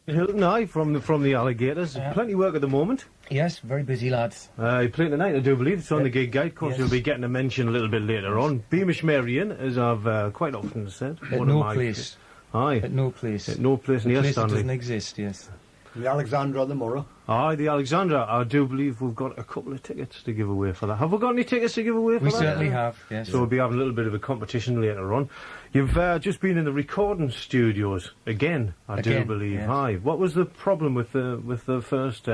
Hilton, aye, from the Alligators. Yeah. Plenty of work at the moment. Yes, very busy lads. You're playing tonight, I do believe. It's on the gig guide. Of course, Yes. you'll be getting a mention a little bit later on. Beamish Marion, as I've quite often said. At no place. Aye. At no place. At no place near place that Stanley. doesn't exist, yes. The Alexandra, the Murrah. Aye, the Alexandra. I do believe we've got a couple of tickets to give away for that. Have we got any tickets to give away for We that? certainly have, yes. So we'll be having a little bit of a competition later on. You've just been in the recording studios again, I do Again, believe. yes. Aye. What was the problem with the first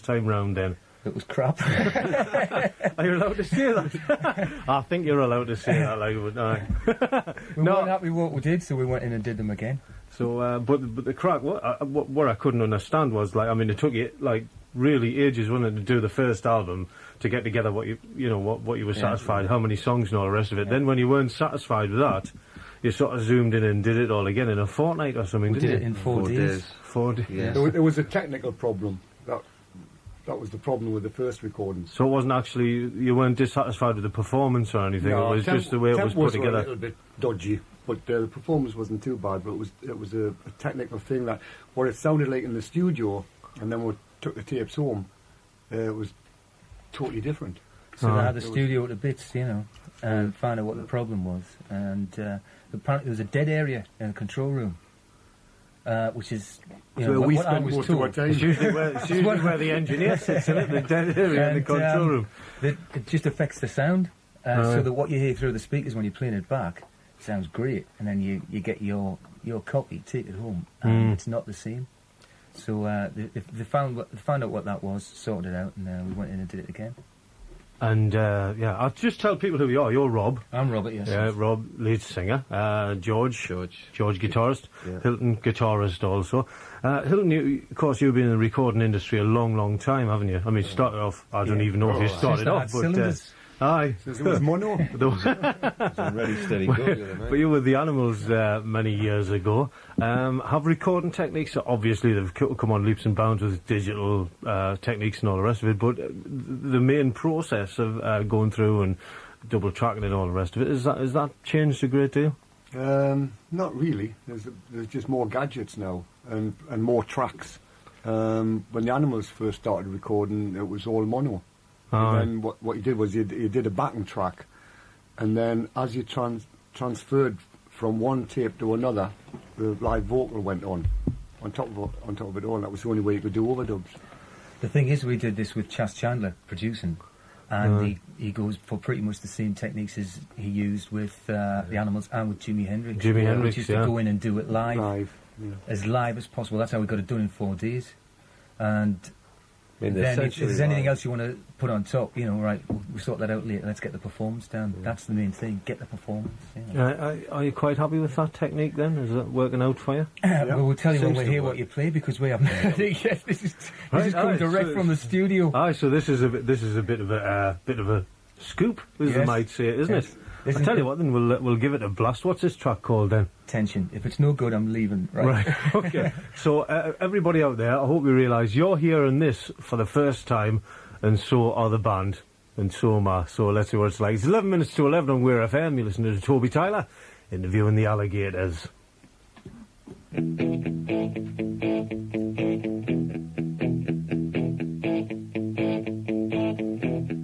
time round then? It was crap. Are you allowed to say that? I think you're allowed to say that, like, but aye. We weren't happy with what we did, so we went in and did them again. So, but the crack, what I couldn't understand was, like, I mean, it took you, like, really ages, wasn't it, to do the first album, to get together what what you were satisfied, how many songs and all the rest of it. Then when you weren't satisfied with that, you sort of zoomed in and did it all again in a fortnight or something, We didn't did it you? in 4 days. 4 days. Yeah. There was a technical problem. That was the problem with the first recordings. So it wasn't actually, you weren't dissatisfied with the performance or anything, it was just the way it was put were a together. little bit dodgy, but the performance wasn't too bad. But it was a technical thing that what it sounded like in the studio, and then we took the tapes home, it was totally different. So they had the studio to bits, you know, and found out what the problem was. And apparently there was a dead area in the control room, which is, you know, So we what I spent was most of our told. time. It's usually where the engineer sits, isn't it? The dead area in the control room. It just affects the sound, so that what you hear through the speakers when you're playing it back sounds great, and then you get your copy, take it home, and it's not the same. So they found out what that was, sorted it out, and we went in and did it again. And I'll just tell people who you are. You're Rob. I'm Robert, yes. Yeah, Rob, lead singer. George, guitarist. Yeah. Hilton, guitarist also. Hilton, of course, you've been in the recording industry a long, long time, haven't you? I mean, started off, I don't even know if you started Since I off, had but... cylinders. Aye. Since it was mono. It's a ready, steady go, But you were the Animals many years ago. Have recording techniques, obviously they've come on leaps and bounds with digital techniques and all the rest of it, but the main process of going through and double tracking and all the rest of it, has that changed a great deal? Not really. There's just more gadgets now and more tracks. When the Animals first started recording, it was all mono. And then what he did was he did a backing track, and then as you transferred from one tape to another, the live vocal went on top of it all. That was the only way you could do overdubs. The thing is, we did this with Chas Chandler producing, and he goes for pretty much the same techniques as he used with the Animals and with Jimi Hendrix. Hendrix, which is to go in and do it Live, as live as possible. That's how we got it done in 4 days. And I mean, then if there's anything else you want to put on top, you know, right, we'll sort that out later. Let's get the performance down. That's the main thing, get the performance. You know. Are you quite happy with that technique then? Is it working out for you? Well, we'll tell you when Seems we to hear work. what you play, because we haven't heard it yet. This is coming direct so from the studio. Aye, so this is a bit of a scoop, as they Yes. might say, isn't Yes. it? Isn't I'll tell it? you what, then we'll give it a blast. What's this track called then? Tension. If it's no good, I'm leaving. Right. Okay. So everybody out there, I hope you realise you're hearing this for the first time, and so are the band, and so am I. So let's see what it's like. It's 11 minutes to 11 on Weir FM. You're listening to Toby Tiler, interviewing the Alligators.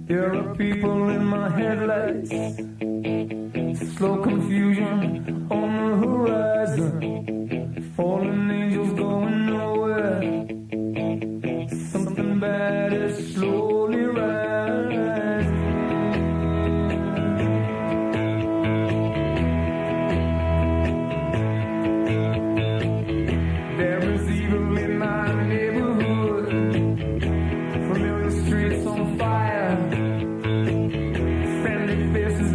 There are people in my headlights, slow confusion on the horizon, fallen angels going nowhere, something bad is slowly rising. There is evil in my neighborhood, familiar streets on fire, friendly faces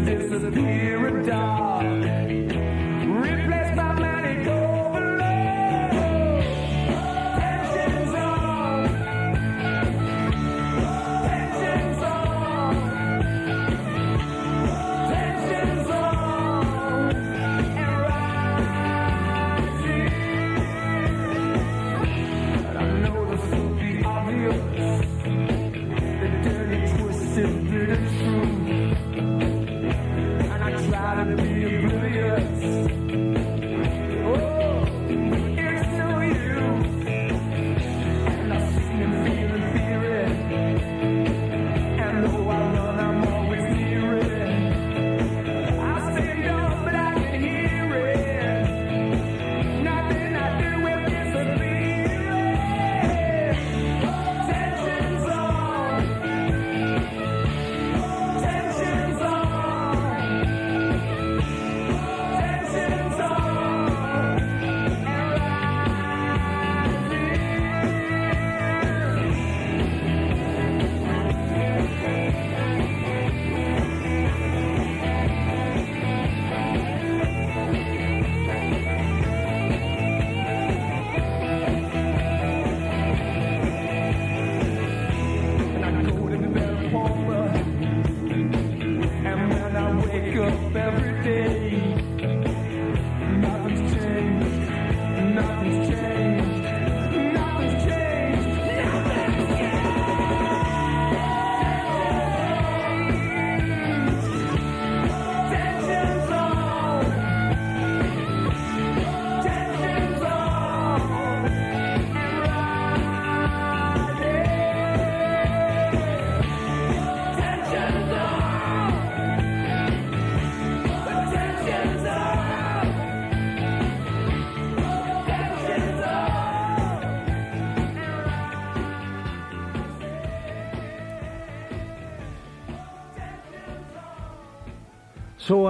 So,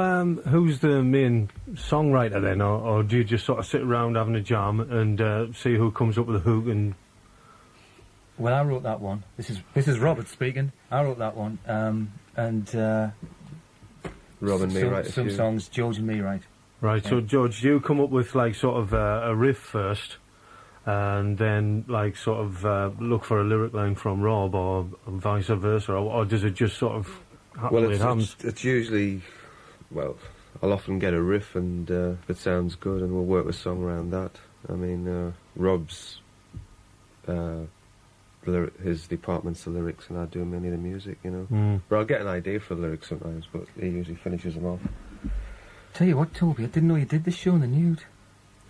who's the main songwriter then, or do you just sort of sit around having a jam and see who comes up with a hook and... Well, I wrote that one. This is Robert speaking. I wrote that one, and Rob and me write a some few. songs. George and me write. Right, so George, do you come up with like sort of a riff first, and then like sort of look for a lyric line from Rob, or vice versa, or does it just sort of happen Well, when it happens? it's usually, well, I'll often get a riff, and if it sounds good, and we'll work a song around that. I mean, Rob's his department's the lyrics, and I do many of the music, you know. But I'll get an idea for the lyrics sometimes, but he usually finishes them off. Tell you what, Toby, I didn't know you did this show in the nude.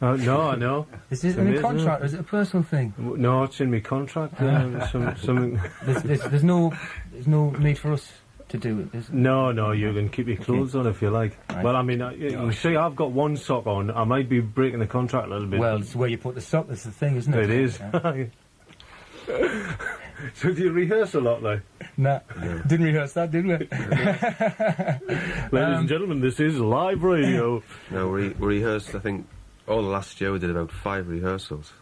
No, I know. Is this in a contract, or is it a personal thing? No, it's in my contract. Something. There's no need for us to do it. Is No, you can keep your clothes on if you like. Right. Well, I mean, you see, I've got one sock on. I might be breaking the contract a little bit. Well, it's where you put the sock. That's the thing, isn't it? It is. Yeah. So do you rehearse a lot, like? Nah, didn't rehearse that, did we? Ladies and gentlemen, this is live radio. No, we rehearsed, I think, all the last year we did about 5 rehearsals.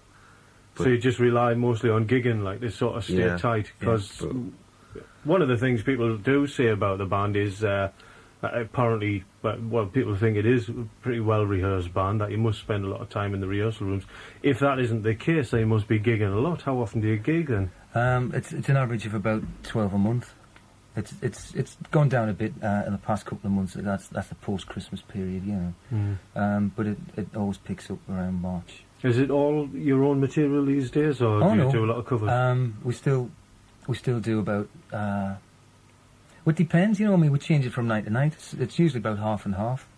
So you just rely mostly on gigging, like this sort of stay tight? Because one of the things people do say about the band is apparently, well, people think it is a pretty well-rehearsed band, that you must spend a lot of time in the rehearsal rooms. If that isn't the case, then you must be gigging a lot. How often do you gig then? It's an average of about 12 a month. It's gone down a bit in the past couple of months. That's the post-Christmas period, you know. But it always picks up around March. Is it all your own material these days, or do you do a lot of covers? We still do about. Well, it depends, you know. I mean, we change it from night to night. It's usually about half and half,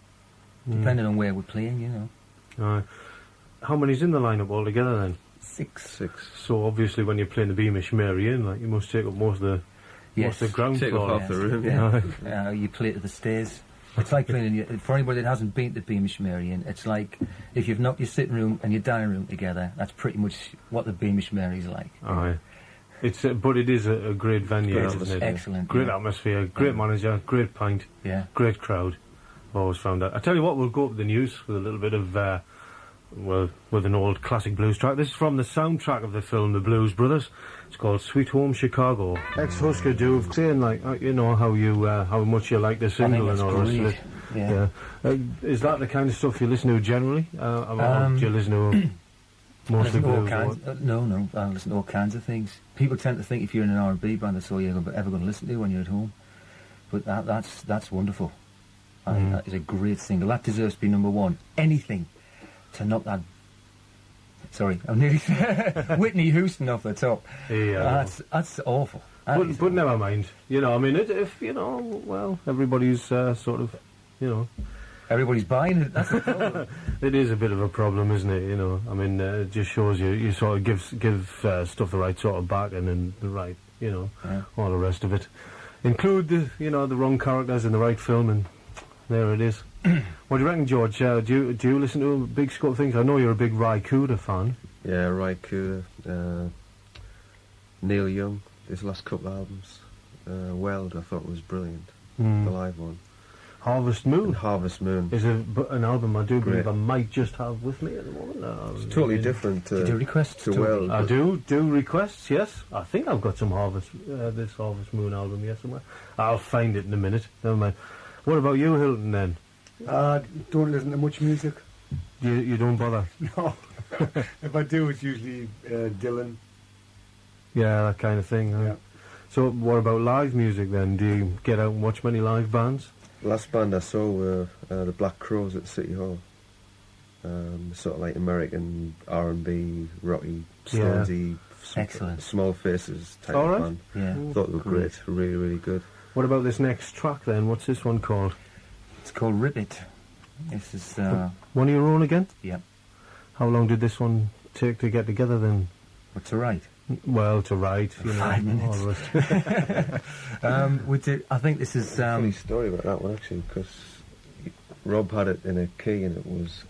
depending on where we're playing, you know. How many's in the lineup altogether then? 6. So obviously, when you're playing the Beamish Mary Inn, like you must take up most of the ground Take floor. up half the room, Yeah. You play to the stairs. It's like playing for anybody that hasn't been to Beamish Mary Inn. It's like if you've knocked your sitting room and your dining room together. That's pretty much what the Beamish Mary's like. Aye. It's but it is a great venue, Great isn't it? Excellent. Great atmosphere, great manager, great pint, great crowd. I've always found that. I tell you what, we'll go up the news with a little bit of with an old classic blues track. This is from the soundtrack of the film The Blues Brothers. It's called Sweet Home Chicago. Ex-Husker Duve saying like you know how much you like the single and all the rest of it. Yeah. Is that the kind of stuff you listen to generally? Or do you listen to mostly blues? No. I listen to all kinds of things. People tend to think if you're in an R&B band, that's all you're ever going to listen to when you're at home. But that's wonderful. That is a great single. That deserves to be number one. Anything to knock that. Sorry, I'm nearly Whitney Houston off the top. Yeah, that's awful. But never mind. You know, I mean, if you know, well, everybody's sort of, you know. Everybody's buying it. That's the problem. It is a bit of a problem, isn't it? You know, I mean, it just shows you sort of give stuff the right sort of backing and the right, you know, all the rest of it. Include the wrong characters in the right film, and there it is. What do you reckon, George? Do you listen to a big scope of things? I know you're a big Ry Cooder fan. Yeah, Ry Cooder, Neil Young, his last couple of albums. Weld, I thought was brilliant. The live one. Harvest Moon. And Harvest Moon is an album I do believe I might just have with me at the moment. It's totally different to do requests to Weld. I do requests, yes. I think I've got some this Harvest Moon album here somewhere. I'll find it in a minute. Never mind. What about you, Hilton, then? Don't listen to much music. You don't bother? No. If I do, it's usually Dylan. Yeah, that kind of thing. Yeah. So what about live music then? Do you get out and watch many live bands? The last band I saw were the Black Crowes at City Hall. Sort of like American R&B, rocky, Stonesy, excellent, Small Faces type of band. Yeah. Thought they were great, really, really good. What about this next track then? What's this one called? It's called Rip It. This is one of your own again? Yeah. How long did this one take to get together then? What, to write? Well, to write, 5 minutes. I think this is... funny story about that one, actually, because Rob had it in a key and it was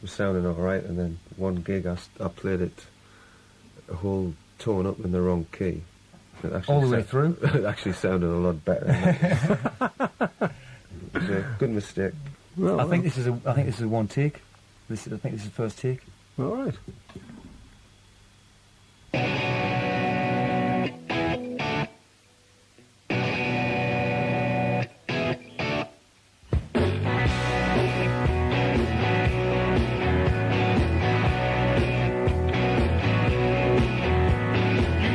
sounding all right, and then one gig I played it a whole tone up in the wrong key. All the way through? It actually sounded a lot better. Good mistake. Well, I think this is a one take. I think this is the first take. all right. You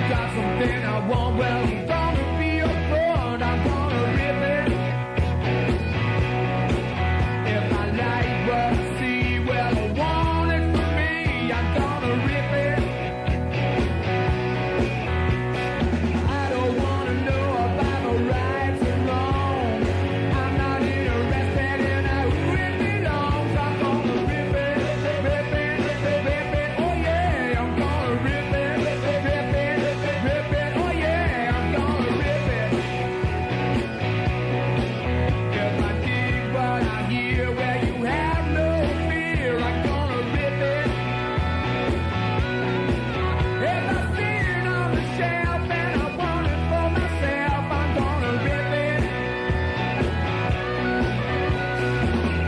got something I want, well, I'm gonna be your friend, I'm gonna rip it. If I like what I see, well, I want it for me, I'm gonna rip it. I don't wanna know about the rights and wrongs. I'm not interested in who it belongs. I'm gonna rip it, rip it, rip it, oh yeah, I'm gonna rip it, rip it, rip it, oh yeah, I'm gonna rip it. If I dig what I hear where you have no fear, I'm gonna rip it. If I see it on the shelf and I want it for myself, I'm gonna rip it.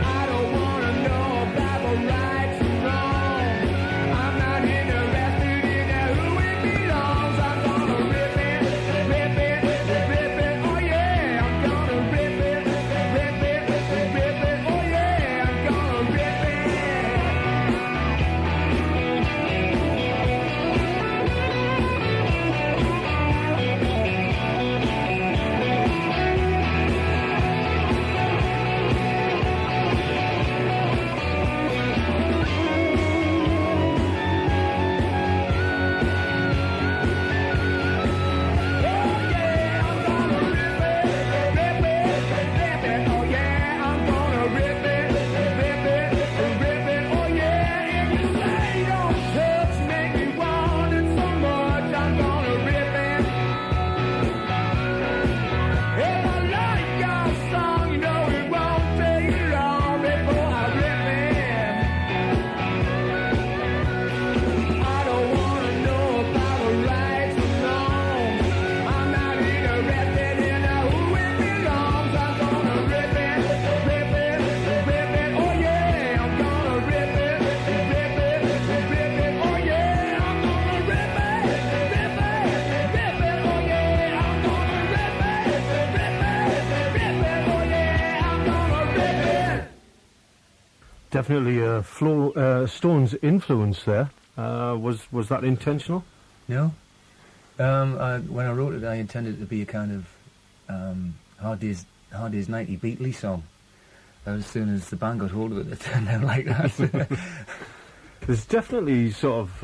I don't wanna know about the rights and wrongs. I'm not interested in who it belongs. I'm gonna rip it, rip it, rip it, oh yeah, I'm gonna rip it, rip it, rip it, oh yeah, I'm gonna rip it. Definitely a Stones influence there. Was that intentional? No. When I wrote it, I intended it to be a kind of Hard Day's 90 Beatley song. As soon as the band got hold of it, it turned out like that. There's definitely sort of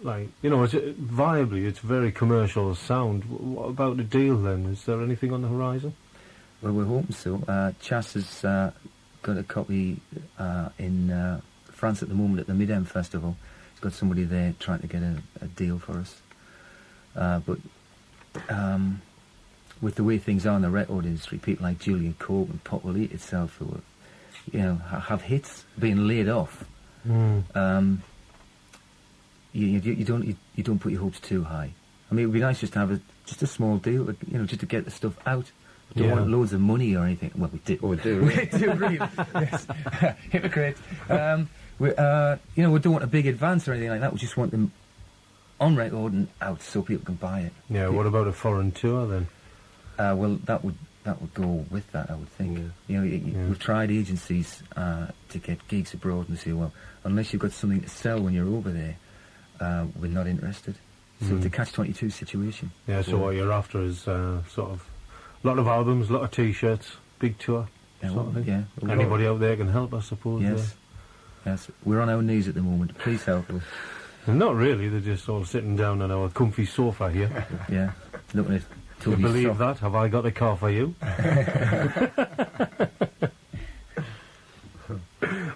like, you know, viably, it's very commercial sound. What about the deal then? Is there anything on the horizon? Well, we're hoping so. Chas has got a copy in France at the moment at the Mid-Em Festival. He's got somebody there trying to get a deal for us. But with the way things are in the record industry, people like Julian Cope and Pop Will Eat Itself, who are, you know, have hits being laid off. You don't put your hopes too high. I mean, it would be nice just to have just a small deal, you know, just to get the stuff out. We don't want loads of money or anything. Well, we do. Oh, we do. We do, really. Yes. Hypocrite. We don't want a big advance or anything like that. We just want them on record and out so people can buy it. Yeah. What about a foreign tour then? Well, that would go with that, I would think. Yeah. You know, we've tried agencies to get gigs abroad and say, well, unless you've got something to sell when you're over there, we're not interested. So it's a catch-22 situation. Yeah. So what you're after is sort of a lot of albums, a lot of T-shirts, big tour. Yeah, sort of thing. yeah. Anybody out there can help, I suppose. Yes. Yes. We're on our knees at the moment. Please help us. Not really. They're just all sitting down on our comfy sofa here. Yeah. Looking at Do you Toby's believe sock. that? Have I got a car for you?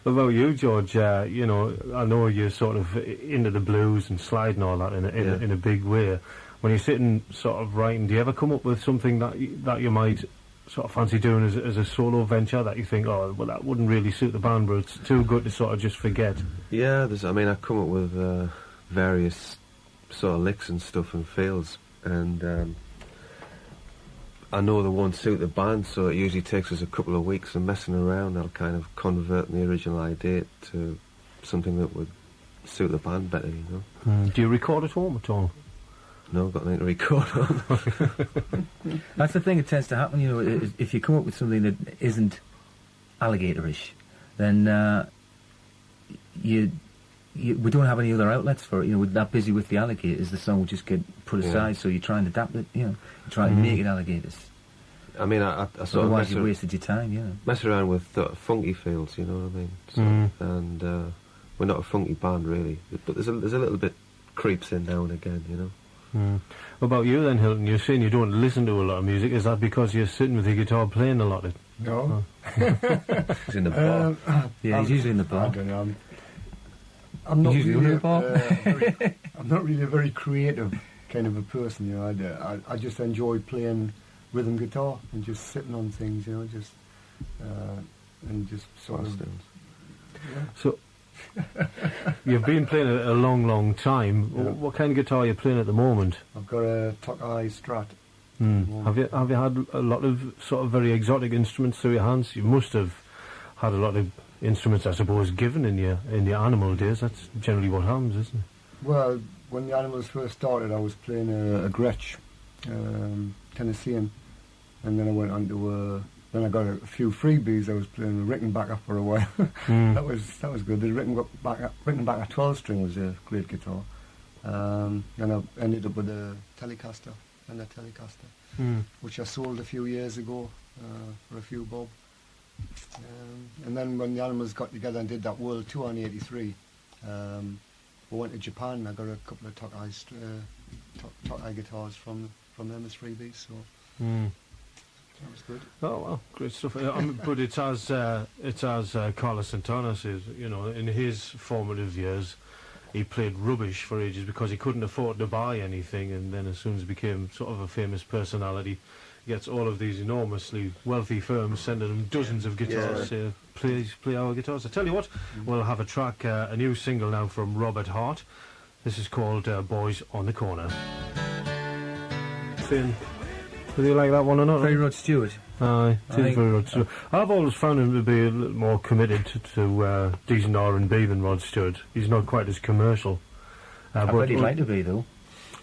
What about you, George? You know, I know you're sort of into the blues and slide and all that in a big way. When you're sitting sort of writing, do you ever come up with something that you might sort of fancy doing as a solo venture that you think, oh, well, that wouldn't really suit the band, but it's too good to sort of just forget? Yeah, I come up with various sort of licks and stuff and feels, and I know they won't suit the band, so it usually takes us a couple of weeks of messing around. I'll kind of convert the original idea to something that would suit the band better, you know. Do you record at home at all? No, I've got nothing to record on. That's the thing that tends to happen, you know, if you come up with something that isn't alligatorish, then we don't have any other outlets for it. You know, we're that busy with the alligators, the song will just get put aside, so you try and adapt it, you know, you try and make it alligators. I mean, I sort of Otherwise you wasted your time, you know. mess around with funky feels, you know what I mean? So, and we're not a funky band, really. But there's a little bit creeps in now and again, you know. What about you then, Hilton? You're saying you don't listen to a lot of music. Is that because you're sitting with your guitar playing a lot? No. He's in the bar. Yeah, he's usually in the bar. I don't know. I'm not Usually really in the bar? I'm not really a very creative kind of a person, you know. I just enjoy playing rhythm guitar and just sitting on things, you know, just and just sort of. Yeah. So, you've been playing a long, long time. Yeah. What kind of guitar are you playing at the moment? I've got a Tokai Strat. Have you had a lot of sort of very exotic instruments through your hands? You must have had a lot of instruments, I suppose, given in your animal days. That's generally what happens, isn't it? Well, when the Animals first started, I was playing a Gretsch, Tennessean, and then I went on to then I got a few freebies. I was playing a Rickenbacker for a while. That was good. The Rickenbacker 12-string was a great guitar. And I ended up with a Telecaster, which I sold a few years ago for a few bob. And then when the Animals got together and did that world tour in '83, we went to Japan and I got a couple of Tokai guitars from them as freebies, so that was good. Oh well, great stuff. But it's as Carlos Santana says, you know, in his formative years, he played rubbish for ages because he couldn't afford to buy anything, and then as soon as he became sort of a famous personality, he gets all of these enormously wealthy firms sending him dozens of guitars. Please play our guitars. I tell you what, we'll have a track, a new single now from Robert Hart. This is called Boys on the Corner. Finn, do you like that one or not? Very Rod Stewart. Aye, it is very Rod Stewart. I've always found him to be a little more committed to decent R&B than Rod Stewart. He's not quite as commercial. I bet he'd like to be, though.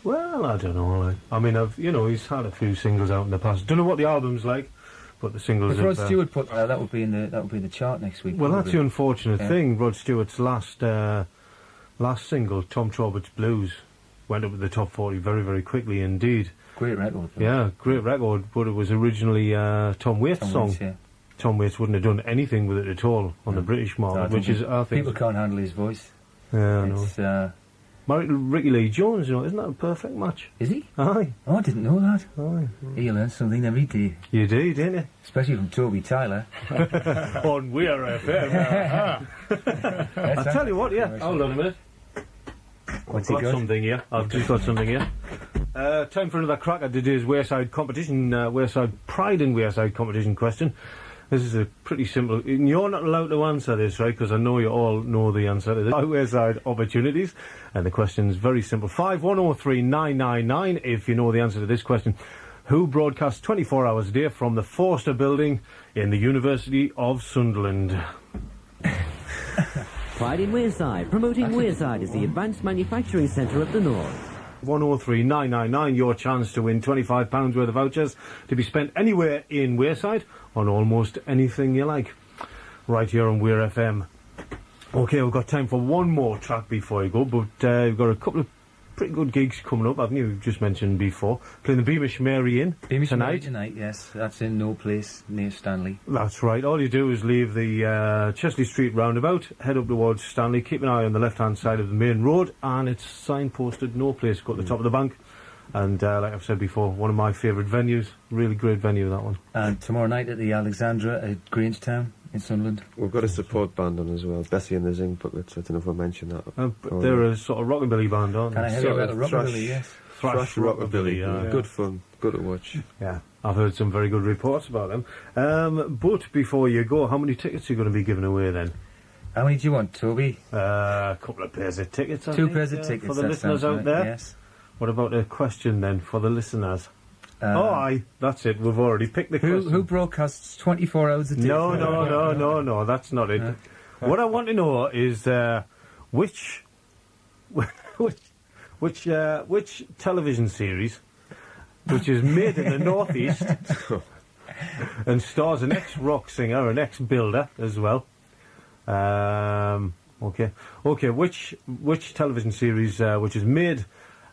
Well, I don't know. I mean, he's had a few singles out in the past. Don't know what the album's like, but the singles. If Rod Stewart put that would be in the chart next week. Well, probably. that's the unfortunate thing. Rod Stewart's last single, Tom Trobbett's Blues, went up at the top 40 very, very quickly indeed. Great record. Though. Yeah, great record, but it was originally Tom Waits' song. Waits, yeah. Tom Waits wouldn't have done anything with it at all on the British market, which is, I think... People can't handle his voice. Yeah, I it's, know. Married to Ricky Lee Jones, you know, isn't that a perfect match? Is he? Aye. Oh, I didn't know that. Aye. You learn something every day. You do, didn't you? Especially from Toby Tiler. On We're FM. I'll tell you what, yeah. Hold on a minute. What's I've he got got? something here. I've just got something here. Time for another crack at today's Wearside competition, Wearside Pride in Wearside competition question. This is a pretty simple... You're not allowed to answer this, right? Because I know you all know the answer to this. Wearside opportunities. And the question's very simple. 5103 999 if you know the answer to this question. Who broadcasts 24 hours a day from the Forster Building in the University of Sunderland? Pride in Wearside, promoting Wearside as the advanced manufacturing centre of the North. 103 999, your chance to win £25 worth of vouchers to be spent anywhere in Wearside on almost anything you like. Right here on Weir FM. Okay, we've got time for one more track before you go, but we've got a couple of pretty good gigs coming up, haven't you? You've just mentioned before. Playing the Beamish Mary Inn tonight. Tonight, yes. That's in No Place near Stanley. That's right. All you do is leave the Chesley Street roundabout, head up towards Stanley, keep an eye on the left-hand side of the main road, and it's signposted No Place. Go to the top of the bank. And like I've said before, one of my favourite venues. Really great venue, that one. And tomorrow night at the Alexandra at Grangetown in Sunderland. We've got a support band on as well, Bessie and the Zing Puppets. I don't know if I mentioned that. But they're a sort of rockabilly band, aren't Can I they? hear a rockabilly, yes. Thrash rockabilly, yeah. Good fun, good to watch. Yeah, I've heard some very good reports about them. But before you go, how many tickets are you going to be giving away then? How many do you want, Toby? A couple of pairs of tickets, I Two think, pairs of tickets. for the that listeners sounds out right, there. Yes. What about a question then for the listeners? Aye, that's it. We've already picked the question. Who broadcasts 24 hours a day? No, that's not it. What I want to know is which television series, which is made in the Northeast and stars an ex-rock singer, an ex-builder as well. Okay. Which television series which is made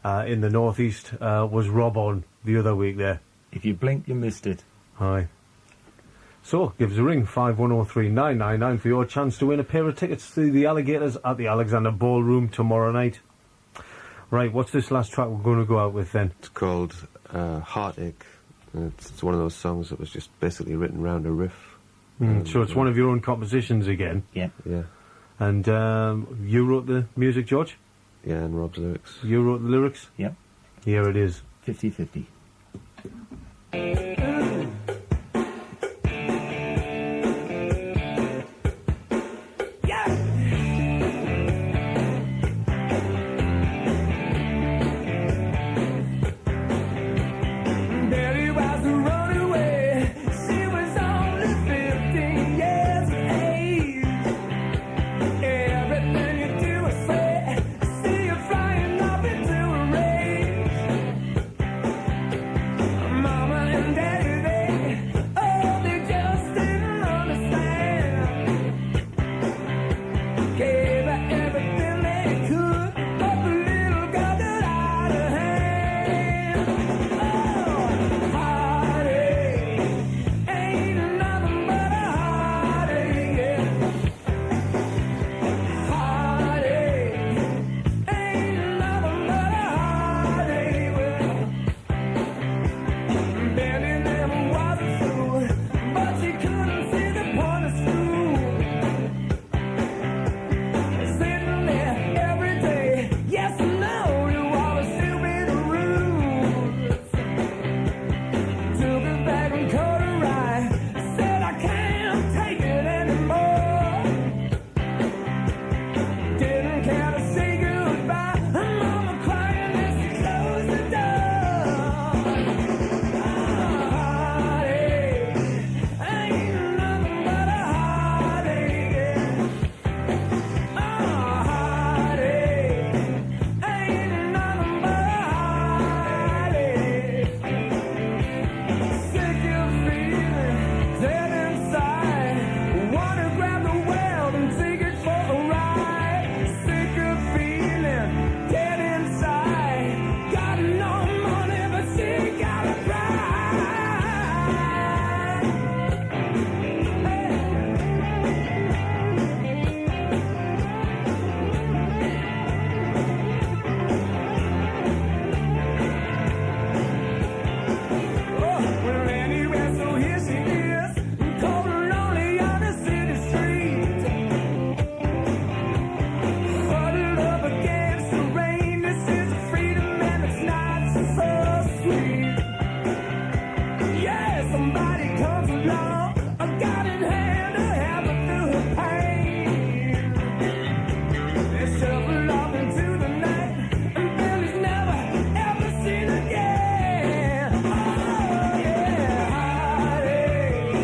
in the Northeast was Rob on the other week there? If you blink, you missed it. Aye. So, give us a ring, 5103999 for your chance to win a pair of tickets to the Alligators at the Alexander Ballroom tomorrow night. Right, what's this last track we're going to go out with then? It's called Heartache. It's one of those songs that was just basically written around a riff. So it's one of your own compositions again. Yeah. Yeah. And you wrote the music, George? Yeah, and Rob's lyrics. You wrote the lyrics? Yep. Here it is. 50-50. Daddy was a runaway. She was only 15 years of age. Everything you do or say, see you flying up into a rage. Mama and Daddy, they just didn't understand. Gave her everything they could, but the little girl got out of hand. Heartache ain't nothing but a heartache, yeah. Heartache ain't nothing but a heartache, well. Betty never was a fool, but she couldn't see the point of school. Sitting there every day, yes and no, you always still be the rules. Took it back and caught her right. Said I can't take it anymore. Didn't care to say goodbye. And Mama crying as she closed the door. Heartache ain't nothing but a heartache, yeah. Heartache ain't nothing but a heartache. Sick of feeling dead inside. Wanna grab the world and take it for a ride. Sick of feeling dead inside. Got no money, but she got a pride. Well, anyway, so here she is, cold and lonely on the city street. Huddled up against the rain, this is freedom and it's not so sweet. Yeah, somebody comes along, a guiding hand to help her through her pain. They shuffle off into the night, and Billy's never ever seen again. Oh yeah, heartache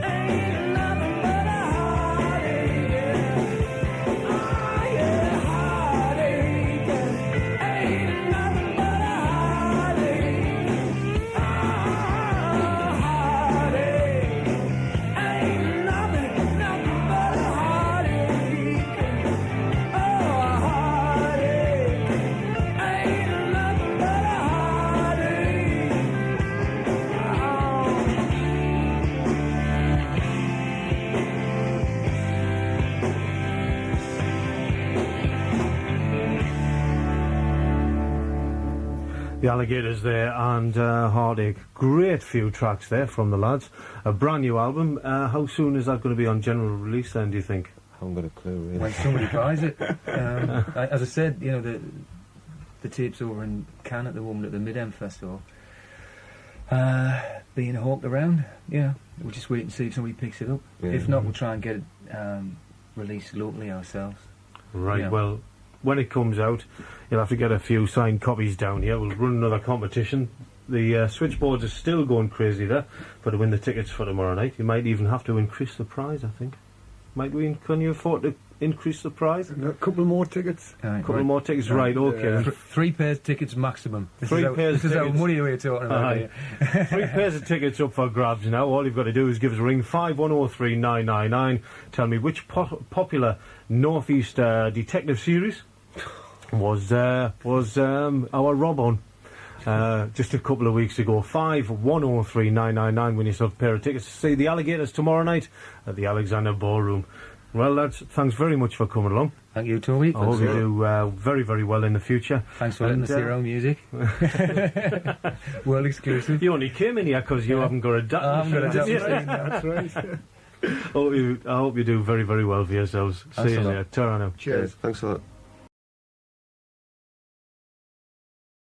ain't nothing but a heartache, yeah. Oh yeah, heartache ain't nothing but a heartache. Oh, heartache ain't nothing but a heartache. Oh, heartache ain't nothing but a heartache. The Alligators there and Heartache. Great few tracks there from the lads. A brand new album. How soon is that going to be on general release then, do you think? haven't got a clue, really. When somebody buys it. As I said, you know, the tape's over in Cannes at the moment at the Mid-End Festival. Being hawked around, yeah. We'll just wait and see if somebody picks it up. Yeah. If not, we'll try and get it released locally ourselves. Right, Yeah. well, when it comes out, you'll have to get a few signed copies down here. We'll run another competition the switchboards are still going crazy there for to win the tickets for tomorrow night. You might even have to increase the prize, I think. Might we? Can you afford to increase the prize? A couple more tickets. Right. Couple more tickets, right? Okay. 3 pairs of tickets maximum. This Three is how, pairs This is how tickets. money we're talking about. Aye. Here. 3 pairs of tickets up for grabs now. All you've got to do is give us a ring 5103 999. Tell me which popular Northeast detective series was our Rob on just a couple of weeks ago. 5103 999. Win yourself a pair of tickets to see the Alligators tomorrow night at the Alexander Ballroom. Well, lads, thanks very much for coming along. Thank you, Toby. I hope you do very, very well in the future. Thanks for letting us hear your own music. World exclusive. You only came in here because you haven't got a I haven't got a machine. dab machine. That's right. I hope you do very, very well for yourselves. See Thanks you a lot. later. Ta-ra now. Cheers. Thanks a lot.